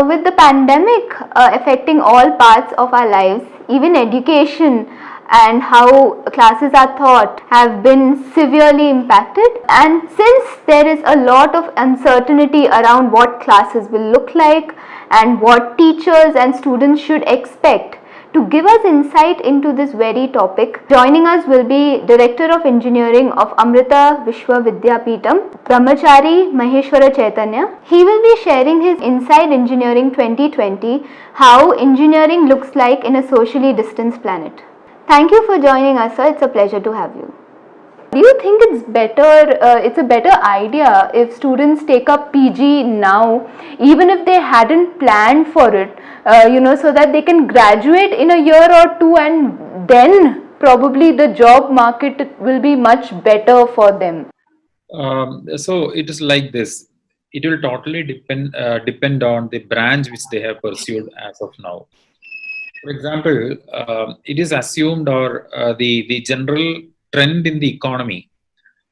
With the pandemic affecting all parts of our lives, even education and how classes are taught have been severely impacted. And since there is a lot of uncertainty around what classes will look like and what teachers and students should expect, to give us insight into this very topic, joining us will be Director of Engineering of Amrita Vishwa Vidyapeetham, Brahmachari Maheshwara Chaitanya. He will be sharing his Inside Engineering 2020, how engineering looks like in a socially distanced planet. Thank you for joining us, sir. It's a pleasure to have you. Do you think it's a better idea if students take up PG now, even if they hadn't planned for it, so that they can graduate in a year or two and then probably the job market will be much better for them? So it is like this. It will totally depend on the branch which they have pursued as of now. For example, it is assumed, or the general trend in the economy,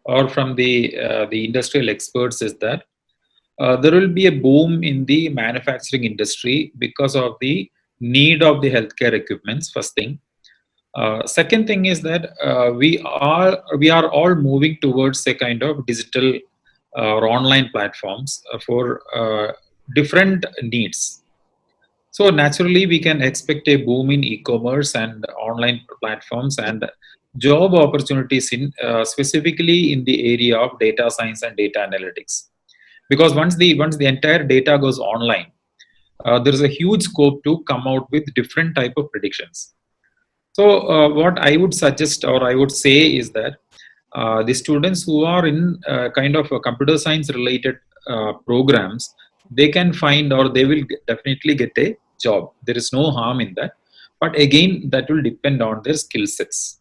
or from the industrial experts, is that there will be a boom in the manufacturing industry because of the need of the healthcare equipments. First thing. Second thing is that we are all moving towards a kind of digital or online platforms for different needs. So naturally, we can expect a boom in e-commerce and online platforms and job opportunities in specifically in the area of data science and data analytics. Because once the entire data goes online, there is a huge scope to come out with different type of predictions. So what I would suggest, or I would say, is that the students who are in kind of a computer science related programs, they can find, or they will definitely get a job. There is no harm in that. But again, that will depend on their skill sets.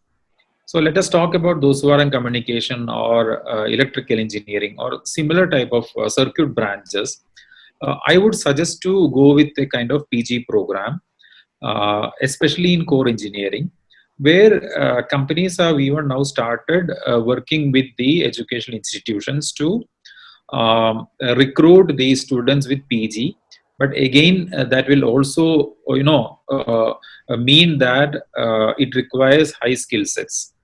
So let us talk about those who are in communication or electrical engineering or similar type of circuit branches. I would suggest to go with a kind of PG program, especially in core engineering, where companies have even now started working with the educational institutions to recruit these students with PG. But again, that will also, mean that it requires high skill sets.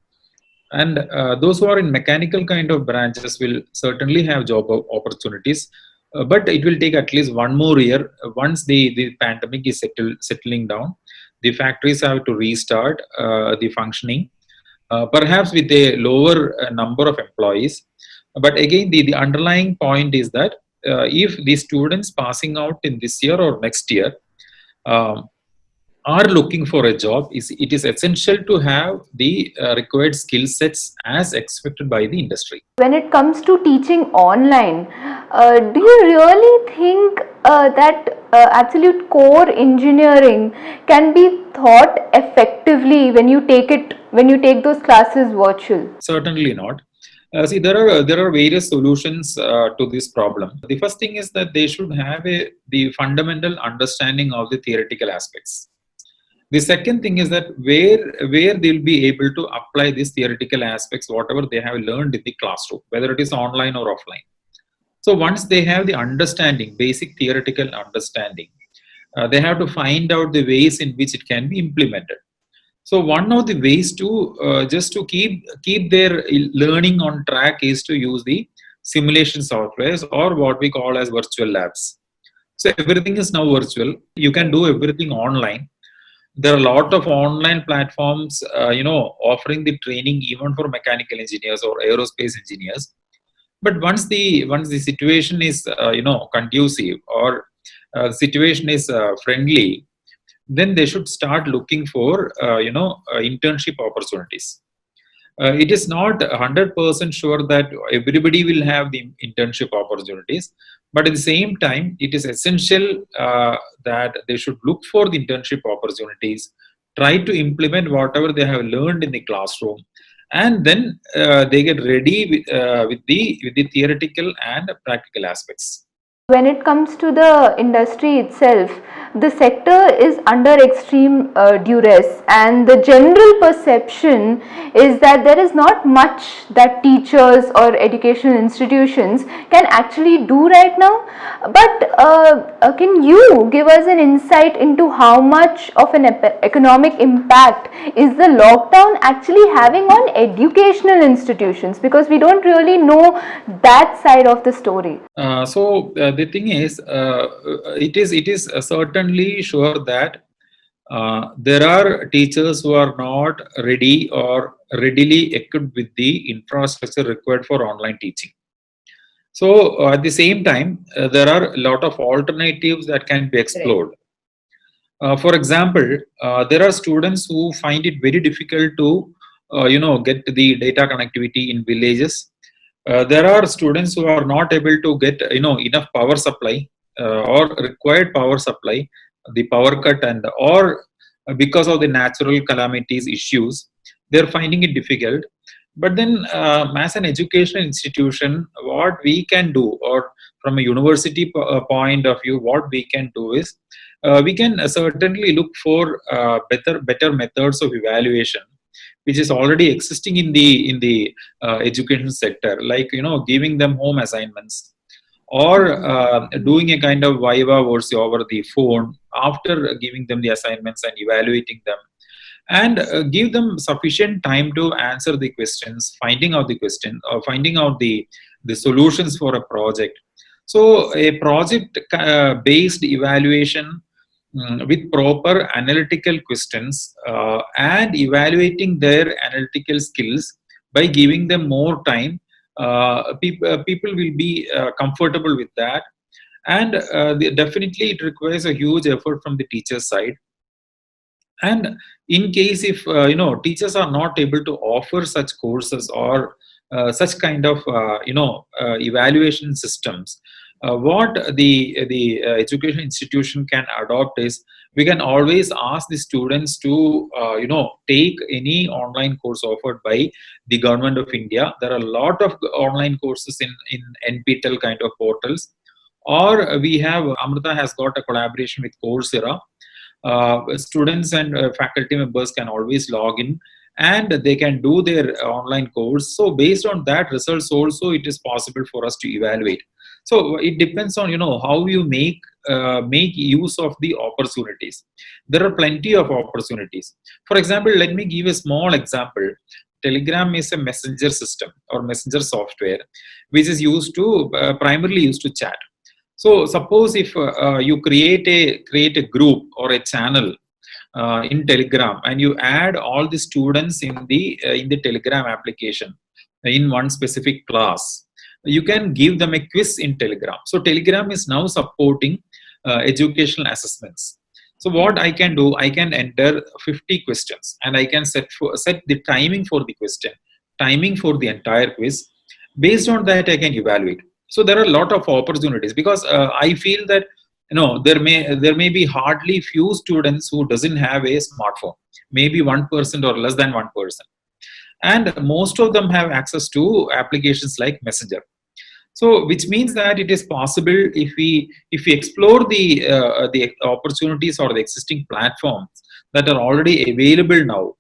And those who are in mechanical kind of branches will certainly have job opportunities, but it will take at least one more year. Once the pandemic is settling down, the factories have to restart the functioning, perhaps with a lower number of employees. But again, the underlying point is that if the students passing out in this year or next year um, are looking for a job, it is essential to have the required skill sets as expected by the industry. When it comes to teaching online, do you really think that absolute core engineering can be taught effectively when you take those classes virtual? Certainly not. See, there are various solutions to this problem. The first thing is that they should have the fundamental understanding of the theoretical aspects. The second thing is that where they'll be able to apply these theoretical aspects, whatever they have learned in the classroom, whether it is online or offline. So once they have the understanding, basic theoretical understanding, they have to find out the ways in which it can be implemented. So one of the ways to just to keep their learning on track is to use the simulation softwares, or what we call as virtual labs. So everything is now virtual. You can do everything online. There are a lot of online platforms, offering the training even for mechanical engineers or aerospace engineers. But once the situation is conducive, or situation is friendly, then they should start looking for internship opportunities. It is not 100% sure that everybody will have the internship opportunities, but at the same time, it is essential that they should look for the internship opportunities, try to implement whatever they have learned in the classroom, and then they get ready with the theoretical and practical aspects. When it comes to the industry itself, the sector is under extreme duress, and the general perception is that there is not much that teachers or educational institutions can actually do right now. But can you give us an insight into how much of an economic impact is the lockdown actually having on educational institutions, because we don't really know that side of the story? The thing is, it is certainly sure that there are teachers who are not ready or readily equipped with the infrastructure required for online teaching. So at the same time, there are a lot of alternatives that can be explored. For example, there are students who find it very difficult to, get the data connectivity in villages. There are students who are not able to get, enough power supply or required power supply, the power cut, and or because of the natural calamities issues, they're finding it difficult. But then, as an educational institution, what we can do, or from a university point of view, what we can do is we can certainly look for better methods of evaluation, which is already existing in the education sector, like giving them home assignments, or doing a kind of viva voce over the phone after giving them the assignments and evaluating them, and give them sufficient time to answer the questions, finding out the question, or finding out the solutions for a project. So a project based evaluation, with proper analytical questions, and evaluating their analytical skills by giving them more time, people will be comfortable with that. And definitely it requires a huge effort from the teacher's side. And in case if teachers are not able to offer such courses or such kind of evaluation systems, what the education institution can adopt is, we can always ask the students to take any online course offered by the government of India. There are a lot of online courses in NPTEL kind of portals, or we have, Amrita has got a collaboration with Coursera. Students and faculty members can always log in, and they can do their online course. So based on that results also, it is possible for us to evaluate. So it depends on how you make use of the opportunities. There are plenty of opportunities. For example, let me give a small example. Telegram is a messenger system or messenger software which is used to primarily used to chat. So suppose if you create a group or a channel in Telegram, and you add all the students in the Telegram application in one specific class, you can give them a quiz in Telegram. So Telegram is now supporting educational assessments. So what I can do, I can enter 50 questions, and I can set the timing for the question, timing for the entire quiz. Based on that, I can evaluate. So there are a lot of opportunities, because I feel that there may be hardly few students who doesn't have a smartphone, maybe 1% or less than 1%, and most of them have access to applications like Messenger. So which means that it is possible, if we explore the opportunities or the existing platforms that are already available now,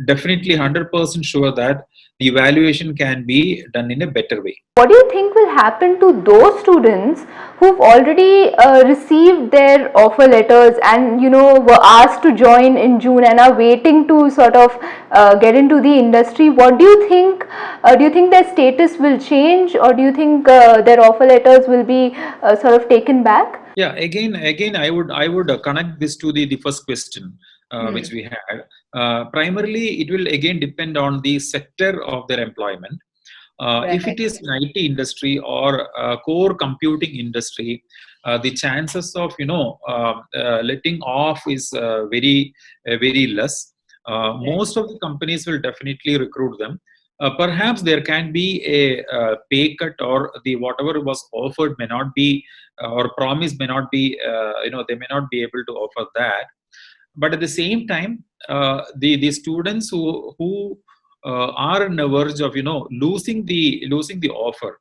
definitely 100% sure that the evaluation can be done in a better way. What do you think will happen to those students who've already received their offer letters and were asked to join in June and are waiting to sort of get into the industry? What do you think? Do you think their status will change, or do you think their offer letters will be sort of taken back? Yeah, again, I would connect this to the first question which we had. Primarily, it will again depend on the sector of their employment. If it is an IT industry or core computing industry, the chances of letting off is very less. Most of the companies will definitely recruit them. Perhaps there can be a pay cut, or the whatever was offered may not be, or promise may not be, they may not be able to offer that. But at the same time, the students who are on the verge of losing the offer,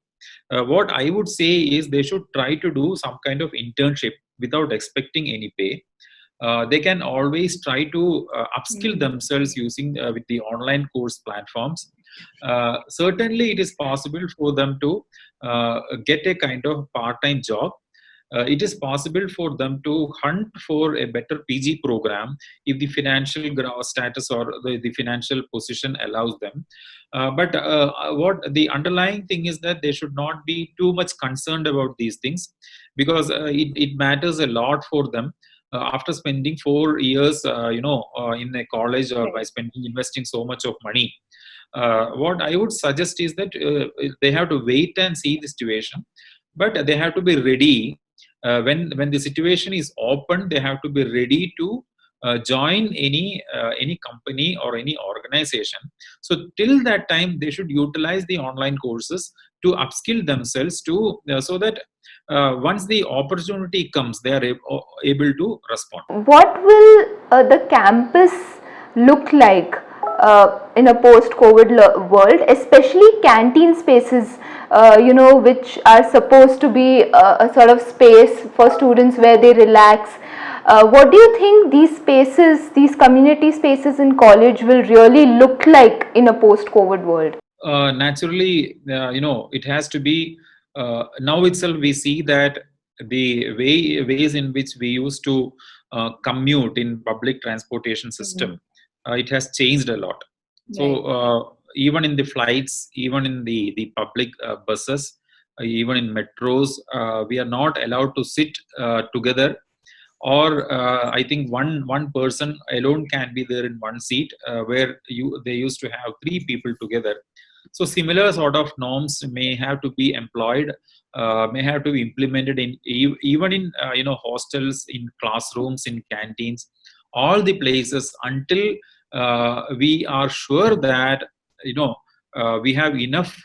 What I would say is they should try to do some kind of internship without expecting any pay. They can always try to upskill themselves using with the online course platforms. Certainly, it is possible for them to get a kind of part-time job. It is possible for them to hunt for a better PG program if the financial status or the financial position allows them. But what the underlying thing is that they should not be too much concerned about these things, because it matters a lot for them. After spending 4 years, in a college, or by investing so much of money, what I would suggest is that they have to wait and see the situation, but they have to be ready. When the situation is open, they have to be ready to join any company or any organization. So till that time, they should utilize the online courses to upskill themselves to so that once the opportunity comes, they are able to respond. What will the campus look like in a post-COVID world, especially canteen spaces, which are supposed to be a sort of space for students where they relax? What do you think these spaces, these community spaces in college will really look like in a post-COVID world? Naturally, it has to be. Now itself, we see that the ways in which we used to commute in public transportation system, it has changed a lot. So even in the flights, even in the public buses, even in metros, we are not allowed to sit together, or I think one person alone can be there in one seat, where they used to have three people together. So similar sort of norms may have to be employed, may have to be implemented in even in hostels, in classrooms, in canteens, all the places, until we are sure that we have enough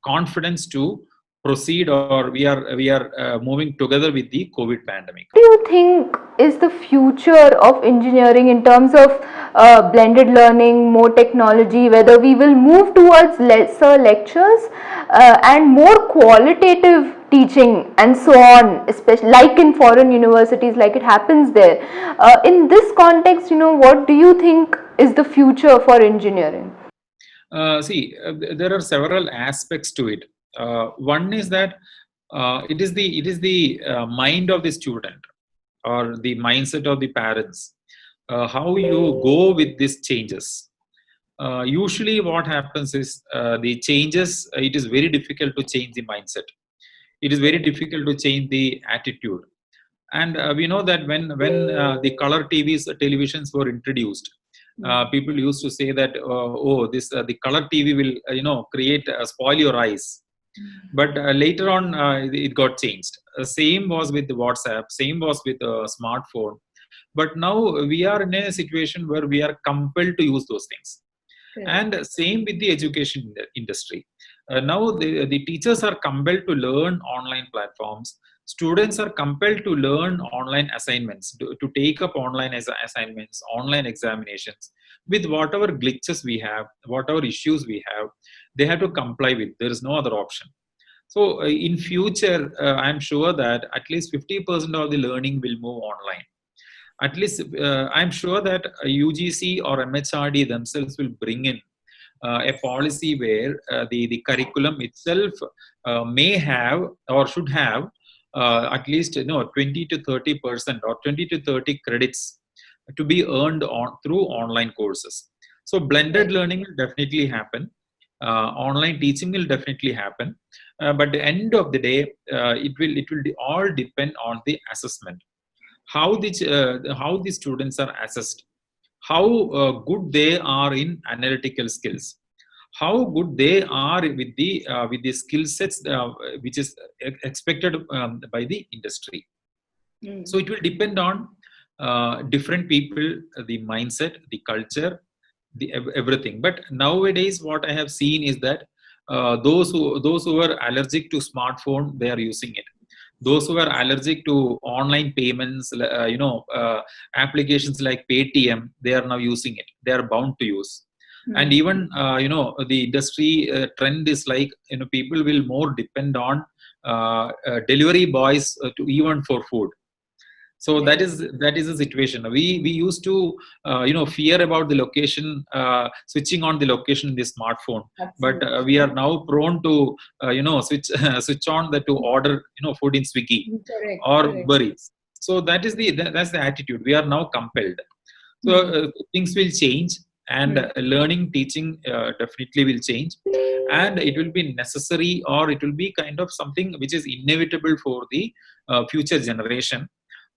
confidence to proceed, or we are moving together with the COVID pandemic. What do you think is the future of engineering in terms of blended learning, more technology, whether we will move towards lesser lectures and more qualitative teaching and so on, especially like in foreign universities, like it happens there? In this context, what do you think is the future for engineering? There are several aspects to it. One is that it is the mind of the student, or the mindset of the parents, how you go with these changes. Usually what happens is, the changes, it is very difficult to change the mindset. It is very difficult to change the attitude. And we know that when the color televisions were introduced, people used to say that, oh, this the color TV will create spoil your eyes. But later on, it got changed. Same was with the WhatsApp, same was with a smartphone. But now we are in a situation where we are compelled to use those things. And same with the education industry. Now the teachers are compelled to learn online platforms. Students are compelled to learn online assignments, to take up online assignments, online examinations. With whatever glitches we have, whatever issues we have, they have to comply with. There is no other option. So in future, I'm sure that at least 50% of the learning will move online. At least I'm sure that UGC or MHRD themselves will bring in a policy where the curriculum itself may have or should have at least 20 to 30% or 20 to 30 credits to be earned through online courses. So blended learning will definitely happen. Online teaching will definitely happen. But at the end of the day, it will all depend on the assessment. How the students are assessed, how good they are in analytical skills, how good they are with the skill sets which is expected by the industry. So it will depend on different people, the mindset, the culture, the everything. But nowadays, what I have seen is that those who are allergic to smartphone, they are using it. Those who are allergic to online payments, applications like Paytm, they are now using it. They are bound to use. And even the industry trend is like, people will more depend on delivery boys to even for food. So that is the situation. We used to fear about the location, switching on the location in the smartphone. But we are now prone to switch on the to order food in Swiggy or Uber Eats. So that's the attitude. We are now compelled. So things will change, and learning, teaching definitely will change, and it will be necessary, or it will be kind of something which is inevitable for the future generation.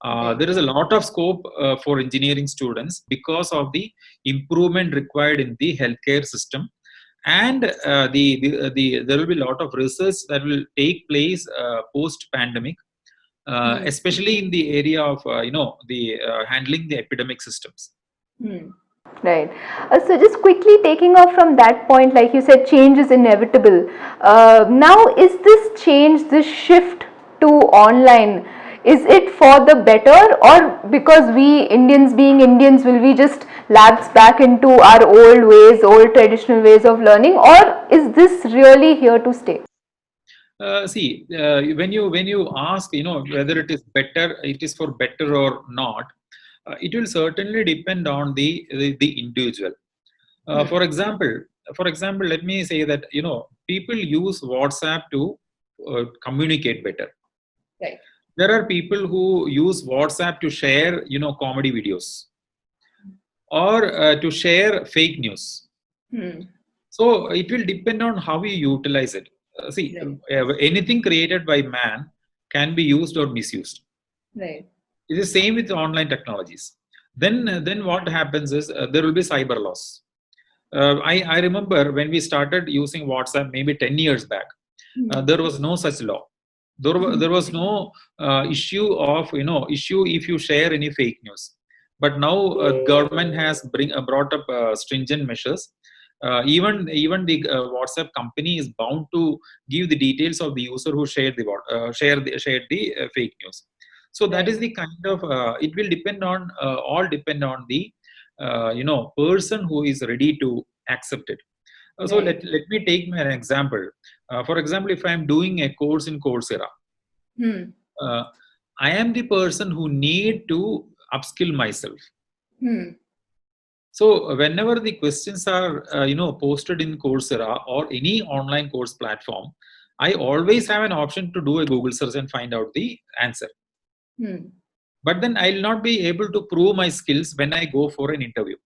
There is a lot of scope for engineering students because of the improvement required in the healthcare system, and there will be a lot of research that will take place post pandemic, especially in the area of the handling the epidemic systems. Right. So just quickly taking off from that point, like you said, change is inevitable. Now, is this change, this shift to online, is it for the better, or because we Indians being Indians, will we just lapse back into our old ways, old traditional ways of learning, or is this really here to stay? See, when you ask, whether it is better, it is for better or not, it will certainly depend on the individual. For example, let me say that people use WhatsApp to communicate better. Right. There are people who use WhatsApp to share comedy videos, or to share fake news. So it will depend on how you utilize it. See, anything created by man can be used or misused. Right. It is the same with online technologies. Then what happens is there will be cyber loss. I remember when we started using WhatsApp maybe 10 years back, there was no such law. There was no issue if you share any fake news. But now government has brought up stringent measures. Even the WhatsApp company is bound to give the details of the user who shared the fake news. So that is the kind of it will depend on all depend on the person who is ready to accept it. So let me take an example. For example, if I am doing a course in Coursera, I am the person who need to upskill myself. So whenever the questions are posted in Coursera or any online course platform, I always have an option to do a Google search and find out the answer. But then I'll not be able to prove my skills when I go for an interview.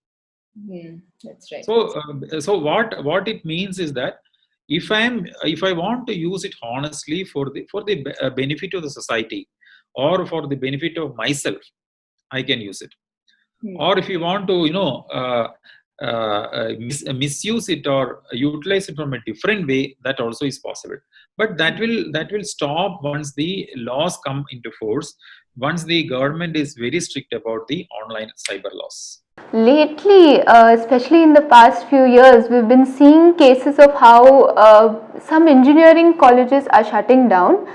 That's right. So what it means is that if I want to use it honestly for the benefit of the society or for the benefit of myself, I can use it. Or if you want to misuse it or utilize it from a different way, that also is possible. But that will stop once the laws come into force, once the government is very strict about the online cyber laws. Lately, especially in the past few years, we've been seeing cases of how some engineering colleges are shutting down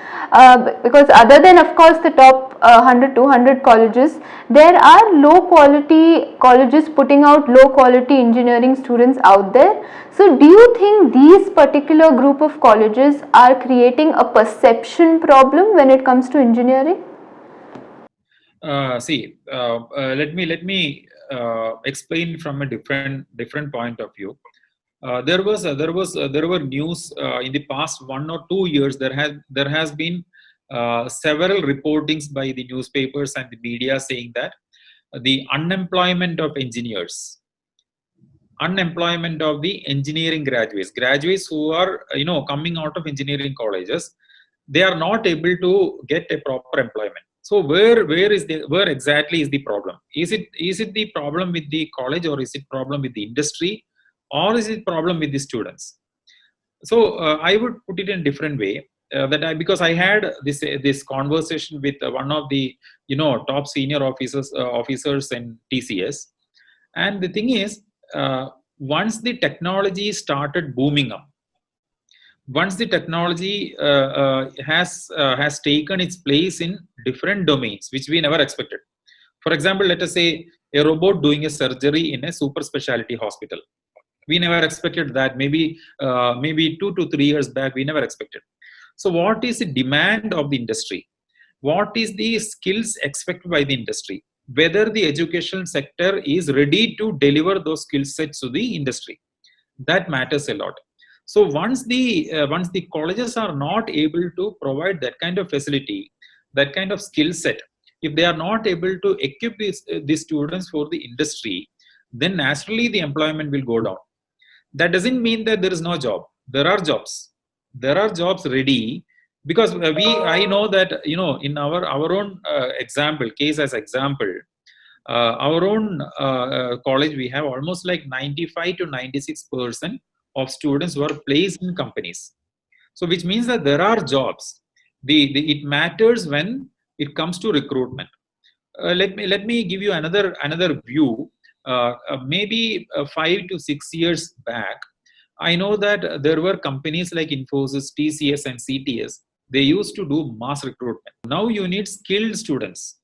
because other than, of course, the top 100, 200 colleges, there are low quality colleges putting out low quality engineering students out there. So do you think these particular group of colleges are creating a perception problem when it comes to engineering? Let me explain from a different point of view. There were news in the past 1 or 2 years. There has been several reportings by the newspapers and the media saying that the unemployment of engineers, unemployment of the engineering graduates who are coming out of engineering colleges, they are not able to get a proper employment. So where exactly is the problem? Is it the problem with the college, or is it problem with the industry, or is it problem with the students? So I would put it in a different way. Because I had this conversation with one of the top senior officers in TCS, and the thing is, once the technology started booming up, once the technology has taken its place in different domains which we never expected. For example, let us say a robot doing a surgery in a super specialty hospital. We never expected that. Maybe 2 to 3 years back, we never expected. So what is the demand of the industry? What is the skills expected by the industry? Whether the educational sector is ready to deliver those skill sets to the industry. That matters a lot. So once the colleges are not able to provide that kind of facility, that kind of skill set, if they are not able to equip these students for the industry, then naturally the employment will go down. That doesn't mean that there is no job. There are jobs. There are jobs ready, because I know that, you know, in our own case as example, our own college, we have almost like 95 to 96% of students who are placed in companies. So which means that there are jobs. It matters when it comes to recruitment. Let me give you another view. Maybe 5 to 6 years back, I know that there were companies like Infosys, TCS, and CTS. They used to do mass recruitment. Now you need skilled students.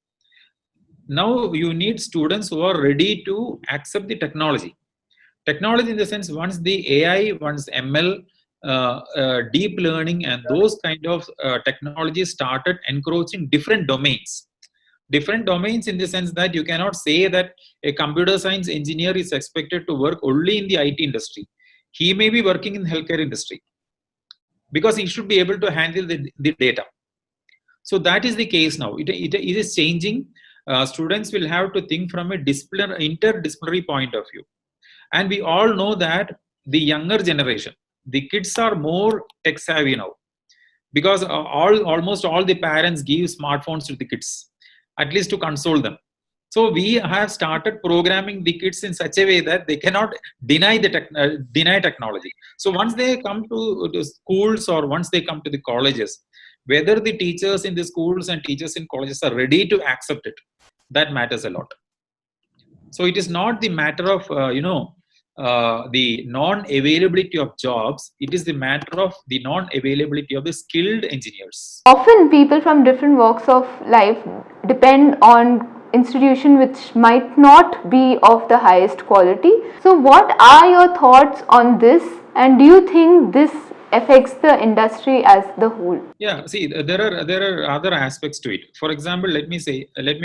Now you need students who are ready to accept the technology. Technology in the sense, once the AI, once ML, deep learning, and those kind of technologies started encroaching different domains. Different domains in the sense that you cannot say that a computer science engineer is expected to work only in the IT industry. He may be working in healthcare industry, because he should be able to handle the data. So that is the case now. It is changing. Students will have to think from a interdisciplinary point of view. And we all know that the younger generation, the kids are more tech savvy now, because almost all the parents give smartphones to the kids, at least to console them. So we have started programming the kids in such a way that they cannot deny technology. So once they come to the schools, or once they come to the colleges, whether the teachers in the schools and teachers in colleges are ready to accept it, that matters a lot. So it is not the matter of the non-availability of jobs. It is the matter of the non-availability of the skilled engineers. Often people from different walks of life depend on institution which might not be of the highest quality. So what are your thoughts on this, and do you think this affects the industry as the whole? Yeah, see, there are other aspects to it. For example, let me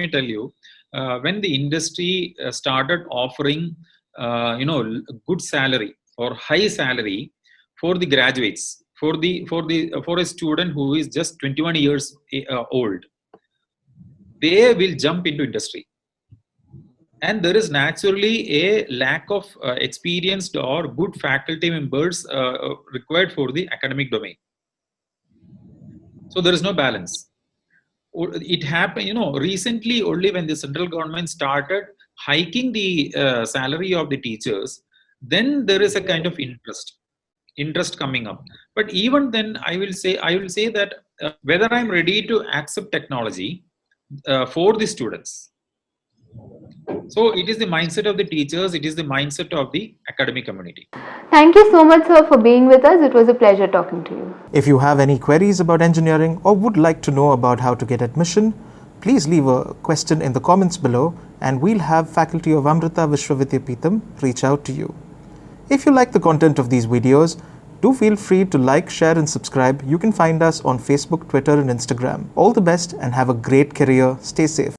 tell you, when the industry started offering good salary or high salary for the graduates, for a student who is just 21 years old, they will jump into industry. And there is naturally a lack of experienced or good faculty members required for the academic domain. So there is no balance. It happened, recently only, when the central government started hiking the salary of the teachers, then there is a kind of interest coming up. But even then, I will say that whether I'm ready to accept technology for the students. So it is the mindset of the teachers, it is the mindset of the academic community. Thank you so much, sir, for being with us. It was a pleasure talking to you. If you have any queries about engineering or would like to know about how to get admission, please leave a question in the comments below, and we'll have faculty of Amrita Vishwavidyapeetham reach out to you. If you like the content of these videos, do feel free to like, share and subscribe. You can find us on Facebook, Twitter and Instagram. All the best and have a great career. Stay safe.